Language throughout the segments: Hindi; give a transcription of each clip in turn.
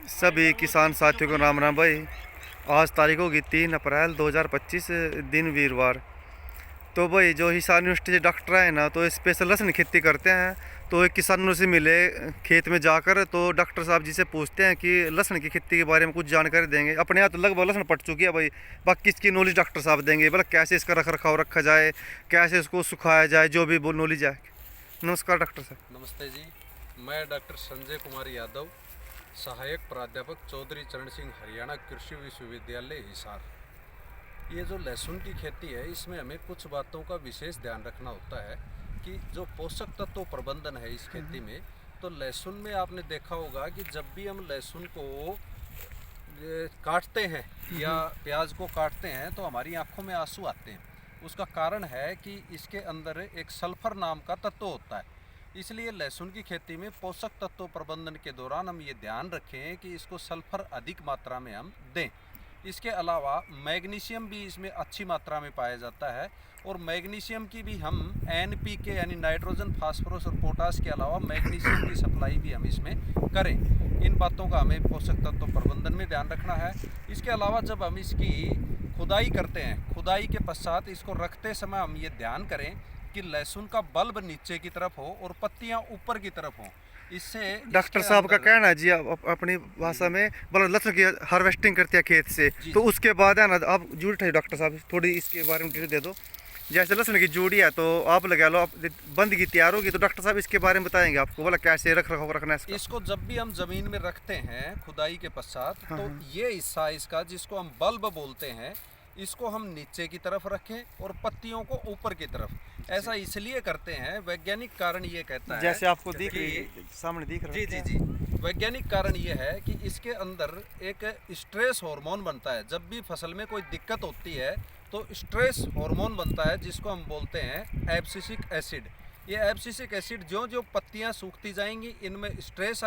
सभी किसान साथियों को राम राम भाई। आज तारीख होगी 3 अप्रैल 2025 दिन वीरवार। तो भाई जो हिसार यूनिवर्सिटी से डॉक्टर है ना, तो स्पेशल लहसुन की खेती करते हैं। तो एक किसानों से मिले खेत में जाकर, तो डॉक्टर साहब जी से पूछते हैं कि लहसुन की खेती के बारे में कुछ जानकारी देंगे। अपने यहाँ तो लगभग लहसुन पट चुकी है भाई, बाकी इसकी नॉलेज डॉक्टर साहब देंगे। मतलब कैसे इसका रख रखाव रखा जाए, कैसे इसको सुखाया जाए, जो भी नॉलेज है। नमस्कार डॉक्टर साहब। नमस्ते जी, मैं डॉक्टर संजय कुमार यादव, सहायक प्राध्यापक चौधरी चरण सिंह हरियाणा कृषि विश्वविद्यालय हिसार। ये जो लहसुन की खेती है, इसमें हमें कुछ बातों का विशेष ध्यान रखना होता है कि जो पोषक तत्व प्रबंधन है इस खेती में। तो लहसुन में आपने देखा होगा कि जब भी हम लहसुन को काटते हैं या प्याज को काटते हैं तो हमारी आंखों में आंसू आते हैं। उसका कारण है कि इसके अंदर एक सल्फर नाम का तत्व होता है। इसलिए लहसुन की खेती में पोषक तत्व प्रबंधन के दौरान हम ये ध्यान रखें कि इसको सल्फर अधिक मात्रा में हम दें। इसके अलावा मैग्नीशियम भी इसमें अच्छी मात्रा में पाया जाता है, और मैग्नीशियम की भी हम NPK यानी नाइट्रोजन, फास्फोरस और पोटास के अलावा मैग्नीशियम की सप्लाई भी हम इसमें करें। इन बातों का हमें पोषक तत्व प्रबंधन में ध्यान रखना है। इसके अलावा जब हम इसकी खुदाई करते हैं, खुदाई के पश्चात इसको रखते समय हम ये ध्यान करें कि लहसुन का बल्ब नीचे की तरफ हो और पत्तियां ऊपर की तरफ हों। इससे डॉक्टर साहब का कहना है जी, अपनी भाषा में मतलब लहसुन की हार्वेस्टिंग करते हैं खेत से, तो उसके बाद है ना, आप जूड़ी उठाइए डॉक्टर साहब, थोड़ी इसके बारे में डिटेल दे दो। जैसे लहसुन की जूड़ी है तो आप लगा लो, आप बंद की तैयार होगी तो डॉक्टर साहब इसके बारे में बताएंगे आपको, बोला कैसे रख रखाव रखना है इसको। जब भी हम जमीन में रखते हैं खुदाई के पश्चात, हाँ, तो ये हिस्सा इसका जिसको हम बल्ब बोलते हैं, इसको हम नीचे की तरफ रखें और पत्तियों को ऊपर की तरफ। ऐसा इसलिए करते हैं, वैज्ञानिक कारण ये कहता है, जैसे आपको दिख रही सामने दिख रहा है। जी जी जी, वैज्ञानिक कारण ये है कि इसके अंदर एक स्ट्रेस हार्मोन बनता है। जब भी फसल में कोई दिक्कत होती है तो स्ट्रेस हार्मोन बनता है, जिसको हम बोलते हैं एब्सिसिक एसिड। ये एब्सिसिक एसिड ज्यों ज्यों पत्तियां सूखती जाएंगी, इनमें स्ट्रेस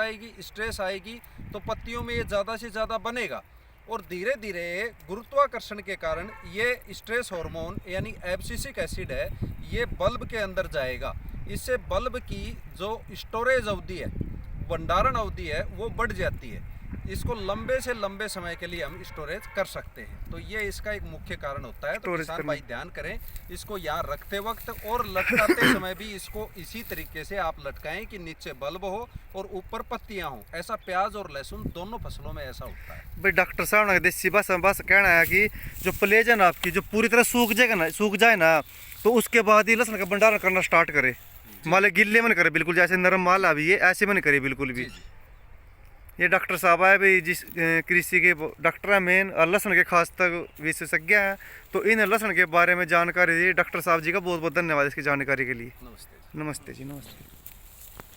आएगी तो पत्तियों में ये ज़्यादा से ज़्यादा बनेगा, और धीरे धीरे गुरुत्वाकर्षण के कारण ये स्ट्रेस हार्मोन यानी एब्सिसिक एसिड है, ये बल्ब के अंदर जाएगा। इससे बल्ब की जो स्टोरेज अवधि है, भंडारण अवधि है, वो बढ़ जाती है। इसको लंबे से लंबे समय के लिए हम स्टोरेज कर सकते हैं। तो ये इसका एक मुख्य कारण होता है। तो किसान भाई ध्यान करें, इसको यहाँ रखते वक्त और लटकाते समय भी इसको इसी तरीके से आप लटकाएं कि नीचे बल्ब हो और ऊपर पत्तियां हो। ऐसा प्याज और लहसुन दोनों फसलों में ऐसा होता है। भाई डॉक्टर साहब ने देसी भाषा में बस कहना है कि जो प्लेज है ना आपकी, जो पूरी तरह सूख जाए ना, तो उसके बाद ही लहसुन का भंडारण करना स्टार्ट करे। माले गिल्ले में न करे बिल्कुल, जैसे नरम माल अभी ये ऐसे में न करे बिल्कुल भी। ये डॉक्टर साहब है भाई, जिस कृषि के डॉक्टर है मेन, और लहसुन के खास तक विशेषज्ञ हैं। तो इन लहसुन के बारे में जानकारी दी डॉक्टर साहब जी का बहुत बहुत धन्यवाद इसकी जानकारी के लिए। नमस्ते। नमस्ते जी, नमस्ते।